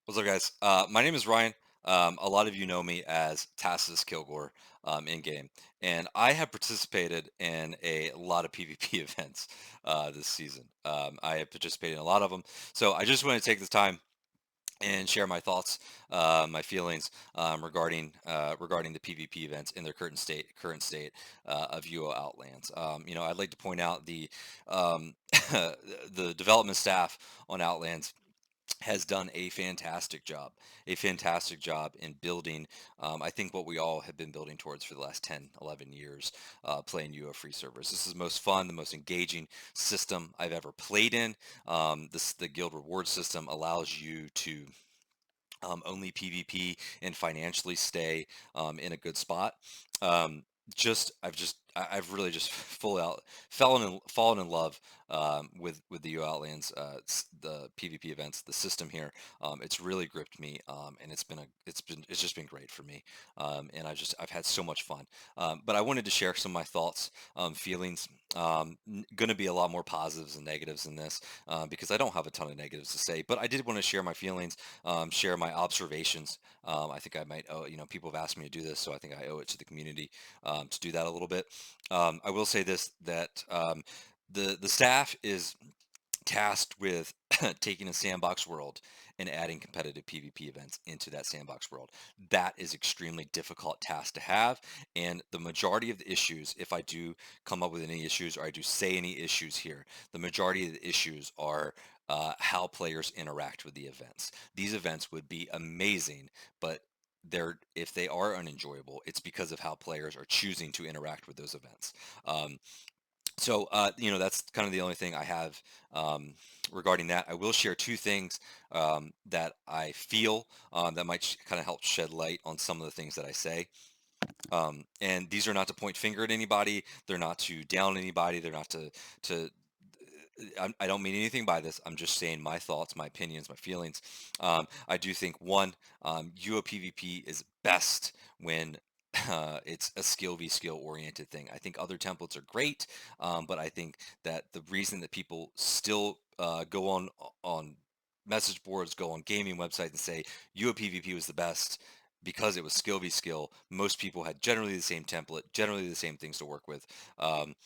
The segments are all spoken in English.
What's up, guys? My name is Ryan. A lot of you know me as Tassus Kilgore in game, and I have participated in a lot of PvP events this season. I have participated in a lot of them, so I just want to take this time and share my thoughts, my feelings regarding the PvP events in their current state of UO Outlands. I'd like to point out the the development staff on Outlands has done a fantastic job in building, I think, what we all have been building towards for the last 10, 11 years, playing UO free servers. This is the most fun, the most engaging system I've ever played in. The guild reward system allows you to only PvP and financially stay in a good spot. Um, I've really just full out fallen in love with the U Outlands, the PvP events, the system here. It's really gripped me, and it's just been great for me. And I've had so much fun. But I wanted to share some of my thoughts, feelings. Going to be a lot more positives and negatives in this because I don't have a ton of negatives to say. But I did want to share my feelings, share my observations. I think I might owe, people have asked me to do this, so I think I owe it to the community to do that a little bit. I will say this, that the staff is tasked with taking a sandbox world and adding competitive PvP events into that sandbox world. That is extremely difficult task to have, and the majority of the issues, if I do come up with any issues or I do say any issues here, the majority of the issues are how players interact with the events. These events would be amazing, but if they are unenjoyable, it's because of how players are choosing to interact with those events. Um, that's kind of the only thing I have um, regarding that. I will share two things that I feel that might kind of help shed light on some of the things that I say. And these are not to point finger at anybody. They're not to down anybody. They're not to. I don't mean anything by this. I'm just saying my thoughts, my opinions, my feelings. I do think one, UO PvP is best when it's a skill v skill oriented thing. I think other templates are great, but I think that the reason that people still go on message boards, go on gaming websites and say UO PvP was the best because it was skill v skill. Most people had generally the same template, generally the same things to work with. Um,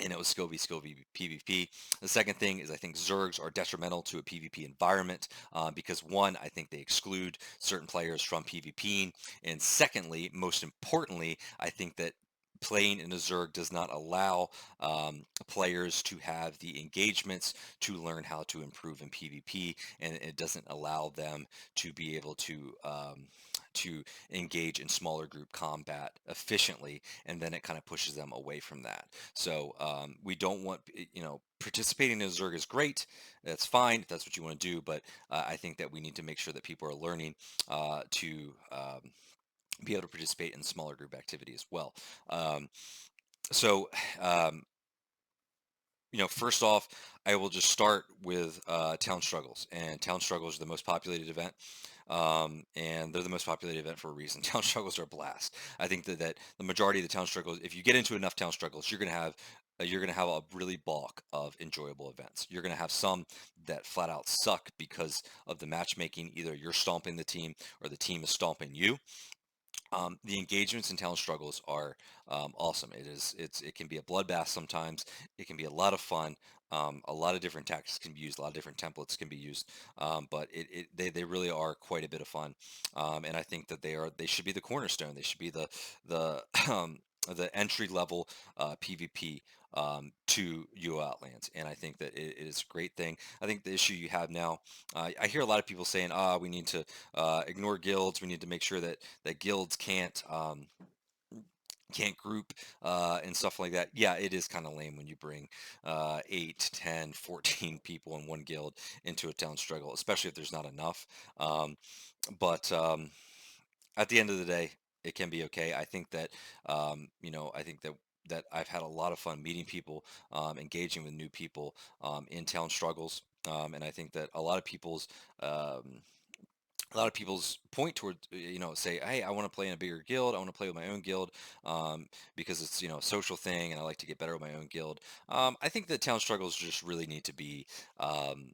and it was skill v PvP. The second thing is I think Zergs are detrimental to a PvP environment because one, I think they exclude certain players from PvPing, and secondly, most importantly, I think that playing in a Zerg does not allow players to have the engagements to learn how to improve in PvP, and it doesn't allow them to be able to engage in smaller group combat efficiently, and then it kind of pushes them away from that. So we don't want, participating in a Zerg is great. That's fine if that's what you want to do. But I think that we need to make sure that people are learning to be able to participate in smaller group activity as well. Um, so, um, first off, I will just start with Town Struggles. And Town Struggles are the most populated event. And they're the most populated event for a reason. Town Struggles are a blast. I think that the majority of the Town Struggles, if you get into enough Town Struggles, you're gonna have a really bulk of enjoyable events. You're gonna have some that flat out suck because of the matchmaking. Either you're stomping the team or the team is stomping you. The engagements and talent struggles are awesome. It can be a bloodbath sometimes. It can be a lot of fun. A lot of different tactics can be used. A lot of different templates can be used. But they really are quite a bit of fun. And I think that they should be the cornerstone. They should be the the entry level PvP to UO Outlands. And I think that it is a great thing. I think the issue you have now, I hear a lot of people saying, we need to ignore guilds. We need to make sure that guilds can't group and stuff like that. Yeah, it is kind of lame when you bring 8, 10, 14 people in one guild into a town struggle, especially if there's not enough. Um, but at the end of the day, it can be okay. I think that I think that I've had a lot of fun meeting people, engaging with new people in town struggles. And I think that um, a lot of people's point toward, say, hey, I want to play in a bigger guild. I want to play with my own guild because it's, a social thing, and I like to get better with my own guild. I think that town struggles just really need to be um,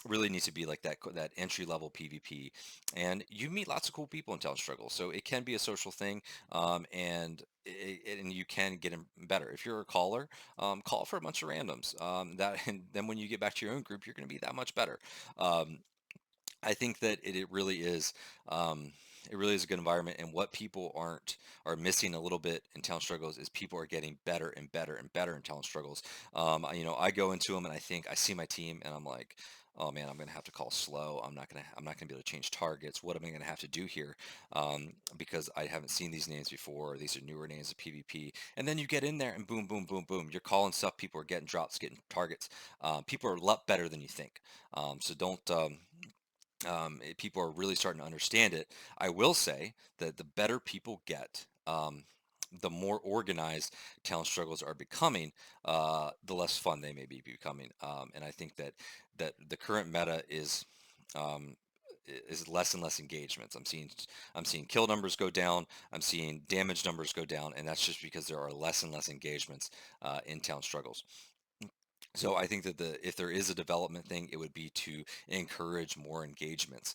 really needs to be like that entry level PvP, and you meet lots of cool people in Town Struggle, so it can be a social thing, and you can get in better if you're a caller. Call for a bunch of randoms. That and then when you get back to your own group, you're going to be that much better. Um, I think that it really is. It really is a good environment, and what people are missing a little bit in Town Struggles is people are getting better and better and better in Town Struggles. I go into them and I see my team and I'm like, oh man, I'm gonna have to call slow. I'm not gonna be able to change targets. What am I gonna have to do here? Because I haven't seen these names before. These are newer names of PvP, and then you get in there and boom, boom, boom, boom. You're calling stuff. People are getting drops, getting targets. People are a lot better than you think. So don't. People are really starting to understand it. I will say that the better people get, the more organized Town Struggles are becoming, the less fun they may be becoming. And I think that the current meta um, is less and less engagements. I'm seeing kill numbers go down. I'm seeing damage numbers go down, and that's just because there are less and less engagements in Town Struggles. So I think that if there is a development thing, it would be to encourage more engagements,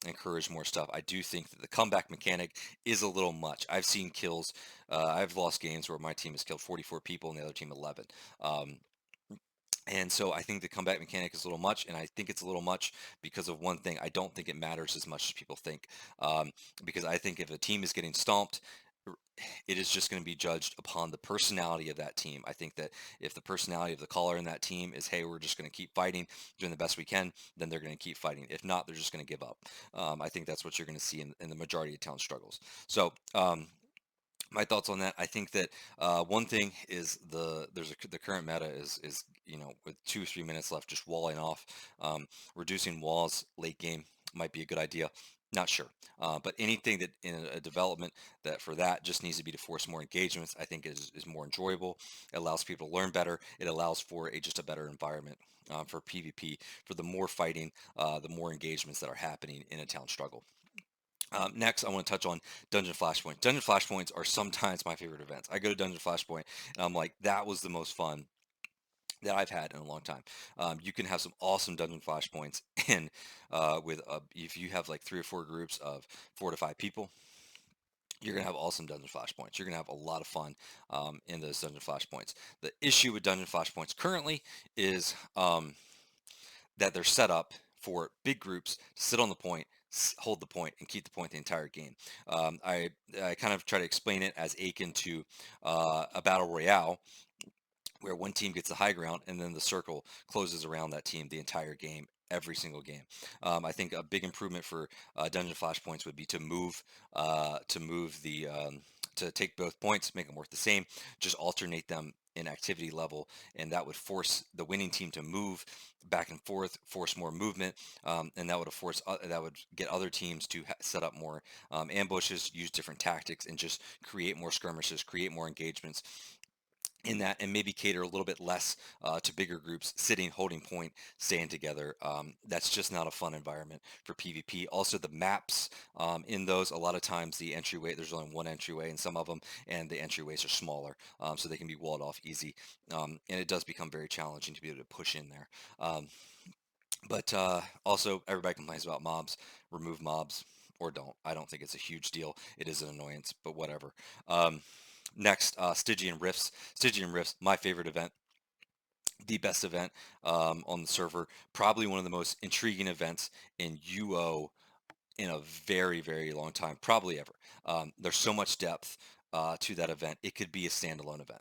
encourage more stuff. I do think that the comeback mechanic is a little much. I've seen kills. I've lost games where my team has killed 44 people and the other team 11. Um, and so I think the comeback mechanic is a little much, and I think it's a little much because of one thing. I don't think it matters as much as people think, um, because I think if a team is getting stomped, r- it is just going to be judged upon the personality of that team. I think that if the personality of the caller in that team is, hey, we're just going to keep fighting, doing the best we can, then they're going to keep fighting. If not, they're just going to give up. I think that's what you're going to see in the majority of Town Struggles. So, my thoughts on that. I think that one thing is the current meta is with 2 or 3 minutes left, just walling off, reducing walls late game might be a good idea. Not sure, but anything that in a development that for that just needs to be to force more engagements, I think is more enjoyable. It allows people to learn better. It allows for just a better environment for PvP. For the more fighting, the more engagements that are happening in a town struggle. Next, I want to touch on Dungeon Flashpoint. Dungeon Flashpoints are sometimes my favorite events. I go to Dungeon Flashpoint and I'm like, that was the most fun that I've had in a long time. You can have some awesome Dungeon Flashpoints, and if you have like 3 or 4 groups of 4 to 5 people, you're gonna have awesome Dungeon Flashpoints. You're gonna have a lot of fun in those Dungeon Flashpoints. The issue with Dungeon Flashpoints currently is that they're set up for big groups to sit on the point, hold the point, and keep the point the entire game. I kind of try to explain it as akin to a battle royale where one team gets the high ground and then the circle closes around that team the entire game. Every single game. I think a big improvement for Dungeon Flashpoints would be to move to take both points, make them worth the same, just alternate them in activity level, and that would force the winning team to move back and forth, force more movement, and that would get other teams to set up more ambushes, use different tactics, and just create more skirmishes, create more engagements in that, and maybe cater a little bit less to bigger groups sitting, holding point, staying together. That's just not a fun environment for PvP. Also, the maps in those, a lot of times the entryway, there's only one entryway in some of them, and the entryways are smaller, so they can be walled off easy. And it does become very challenging to be able to push in there. But Also, everybody complains about mobs. Remove mobs or don't. I don't think it's a huge deal. It is an annoyance, but whatever. Um, Next, Stygian Rifts. Stygian Rifts, my favorite event, the best event on the server. Probably one of the most intriguing events in UO in a very, very long time, probably ever. There's so much depth to that event. It could be a standalone event.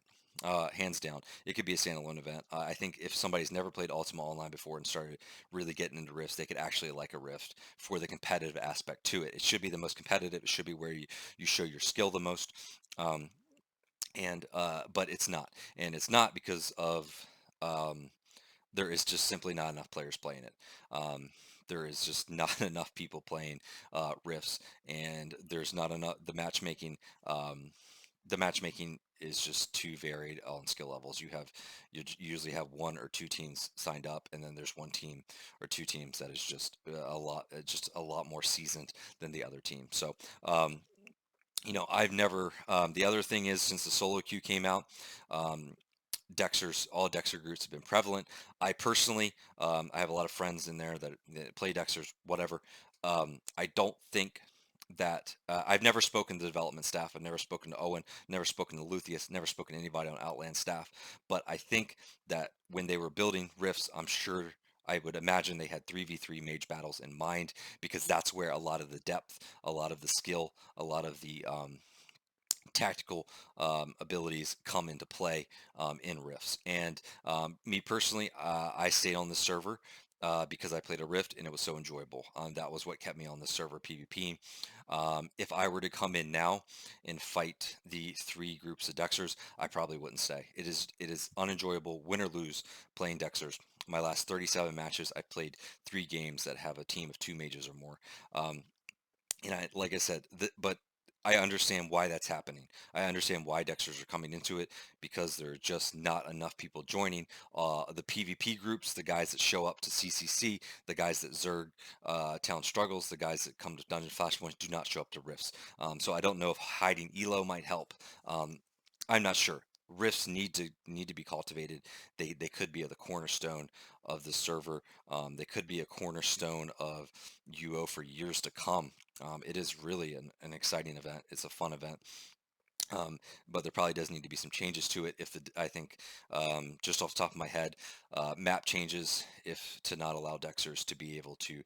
Hands down, it could be a standalone event. I think if somebody's never played Ultima Online before and started really getting into Rifts, they could actually like a Rift for the competitive aspect to it. It should be the most competitive. It should be where you show your skill the most. Um, and But it's not, and it's not because of um, there is just simply not enough players playing it. There is just not enough people playing Rifts, and there's not enough. Um, the matchmaking is just too varied on skill levels. You usually have 1 or 2 teams signed up, and then there's 1 team or 2 teams that is just a lot more seasoned than the other team. So um, I've never. The other thing is, since the solo queue came out, um, Dexers, all Dexter groups have been prevalent. I personally, I have a lot of friends in there that play Dexers, whatever. I don't think that I've never spoken to the development staff. I've never spoken to Owen, never spoken to Luthien, never spoken to anybody on Outland staff. But I think that when they were building Rifts, I'm sure I would imagine they had 3v3 mage battles in mind because that's where a lot of the depth, a lot of the skill, a lot of the tactical abilities come into play in rifts. And me personally, I stayed on the server because I played a rift and it was so enjoyable. That was what kept me on the server PvP. If I were to come in now and fight the three groups of Dexers, I probably wouldn't stay. It is unenjoyable, win or lose, playing Dexers. My last 37 matches, I played 3 games that have a team of 2 mages or more. Um, and like I said, but I understand why that's happening. I understand why Dexters are coming into it because there are just not enough people joining. The PvP groups, the guys that show up to CCC, the guys that Zerg Town Struggles, the guys that come to Dungeon Flashpoints do not show up to Rifts. So I don't know if hiding Elo might help. I'm not sure. Rifts need to be cultivated. They could be the cornerstone of the server. They could be a cornerstone of UO for years to come. It is really an exciting event. It's a fun event. But there probably does need to be some changes to it. I think just off the top of my head, map changes if to not allow Dexers to be able to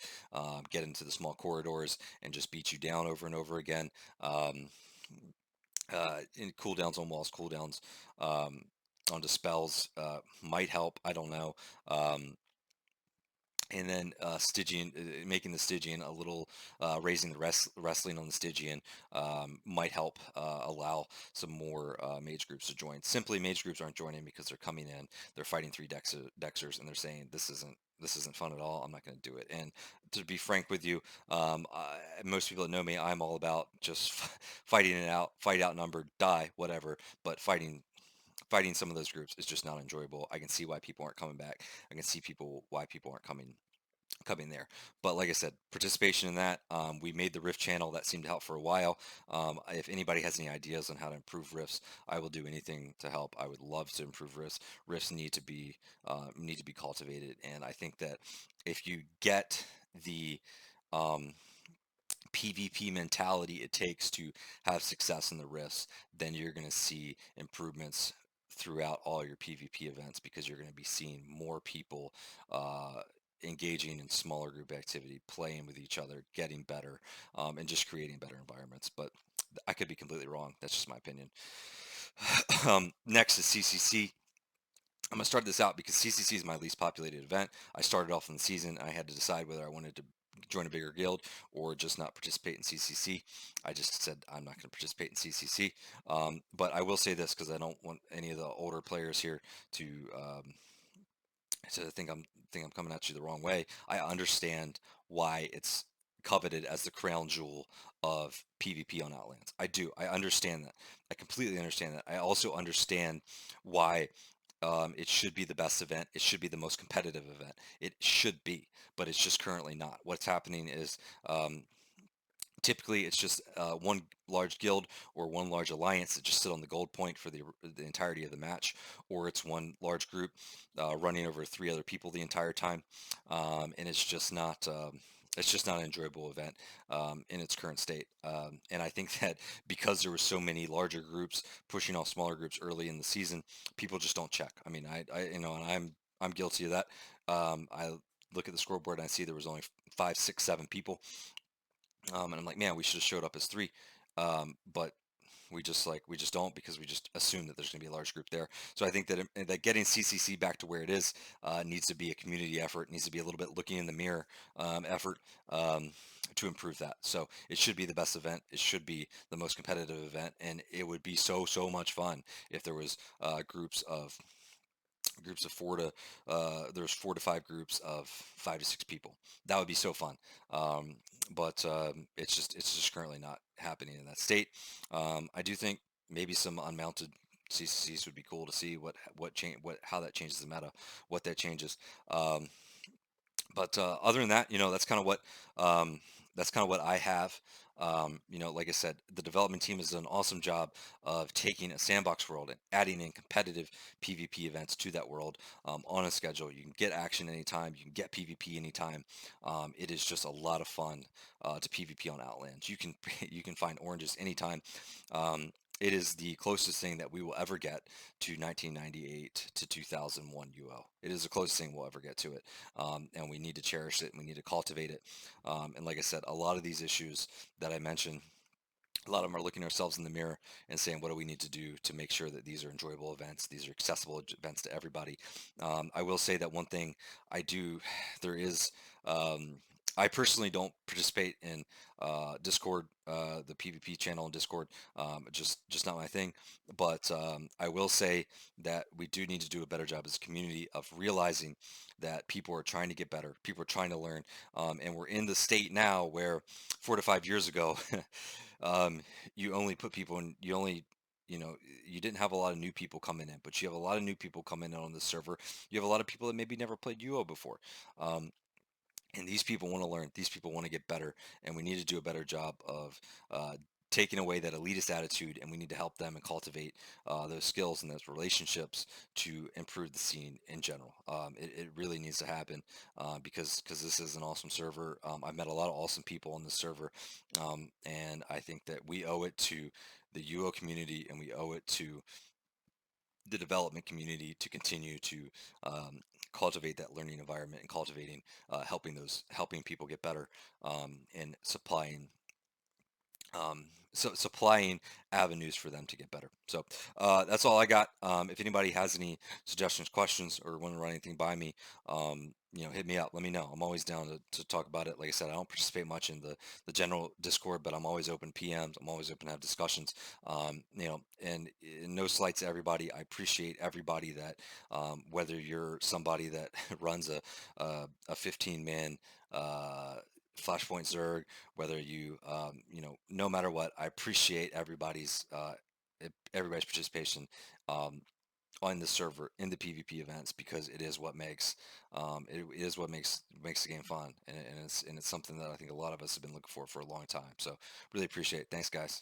get into the small corridors and just beat you down over and over again. Um, in cooldowns on walls, cooldowns on dispels might help. I don't know. Um, and then Stygian, making the Stygian a little, raising the wrestling on the Stygian might help allow some more mage groups to join. Simply, mage groups aren't joining because they're coming in, they're fighting 3 Dexers, and they're saying this isn't fun at all. I'm not going to do it. And to be frank with you, most people that know me, I'm all about just fighting it out, fight outnumbered, die, whatever. But fighting some of those groups is just not enjoyable. I can see why people aren't coming back. I can see why people aren't coming there. But like I said, participation in that, we made the Rift channel that seemed to help for a while. If anybody has any ideas on how to improve Rifts, I will do anything to help. I would love to improve Rifts. Rifts need to be cultivated, and I think that if you get the um, PvP mentality it takes to have success in the rifts, then you're going to see improvements throughout all your PvP events because you're going to be seeing more people uh, engaging in smaller group activity, playing with each other, getting better, and just creating better environments. But I could be completely wrong. That's just my opinion. Next is CCC. I'm gonna start this out because CCC is my least populated event. I started off in the season. I had to decide whether I wanted to join a bigger guild or just not participate in CCC. I just said I'm not going to participate in CCC. But I will say this because I don't want any of the older players here to think I'm coming at you the wrong way. I understand why it's coveted as the crown jewel of PvP on Outlands. I do. I understand that. I completely understand that. I also understand why it should be the best event. It should be the most competitive event. It should be, but it's just currently not. What's happening is um, typically it's just one large guild or one large alliance that just sit on the gold point for the entirety of the match, or it's one large group running over 3 other people the entire time, and it's just not an enjoyable event in its current state. And I think that because there were so many larger groups pushing off smaller groups early in the season, people just don't check. I mean, and I'm guilty of that. I look at the scoreboard and I see there was only 5, 6, 7 people, and I'm like, man, we should have showed up as 3. But we just don't because we just assume that there's going to be a large group there. So I think that getting CCC back to where it is needs to be a community effort. Needs to be a little bit looking in the mirror effort to improve that. So it should be the best event. It should be the most competitive event, and it would be so much fun if there was groups of there's 4 to 5 groups of 5 to 6 people. That would be so fun. But it's just currently not happening in that state. I do think maybe some unmounted CCCs would be cool to see what change, what how that changes the meta, what that changes. But other than that, that's kind of what I have. Like I said, the development team has done an awesome job of taking a sandbox world and adding in competitive PvP events to that world on a schedule. You can get action anytime, you can get PvP anytime. It is just a lot of fun to PvP on Outlands. You can you can find oranges anytime. Um, it is the closest thing that we will ever get to 1998 to 2001 UO. It is the closest thing we'll ever get to it, and we need to cherish it and we need to cultivate it. And like I said, a lot of these issues that I mentioned, a lot of them are looking ourselves in the mirror and saying, what do we need to do to make sure that these are enjoyable events, these are accessible events to everybody. I will say that one thing I do, there is, um, I personally don't participate in Discord, the PvP channel in Discord, just not my thing. But I will say that we do need to do a better job as a community of realizing that people are trying to get better, people are trying to learn, and we're in the state now where 4 to 5 years ago, um, you only put people in, you only, you didn't have a lot of new people coming in, but you have a lot of new people coming in on the server. You have a lot of people that maybe never played UO before. Um, and these people want to learn, these people want to get better, and we need to do a better job of uh, taking away that elitist attitude, and we need to help them and cultivate those skills and those relationships to improve the scene in general. It really needs to happen because this is an awesome server. I've met a lot of awesome people on the server, and I think that we owe it to the UO community, and we owe it to the development community to continue to um, cultivate that learning environment and cultivating helping people get better, and supplying avenues for them to get better. So that's all I got. If anybody has any suggestions, questions, or want to run anything by me, hit me up. Let me know. I'm always down to talk about it. Like I said, I don't participate much in the general Discord, but I'm always open PMs. I'm always open to have discussions. And no slights to everybody. I appreciate everybody that, whether you're somebody that runs a 15 man Flashpoint Zerg, whether no matter what, I appreciate everybody's participation um, on the server in the PvP events because it is what makes the game fun, and it's something that I think a lot of us have been looking for a long time. So really appreciate it. Thanks, guys.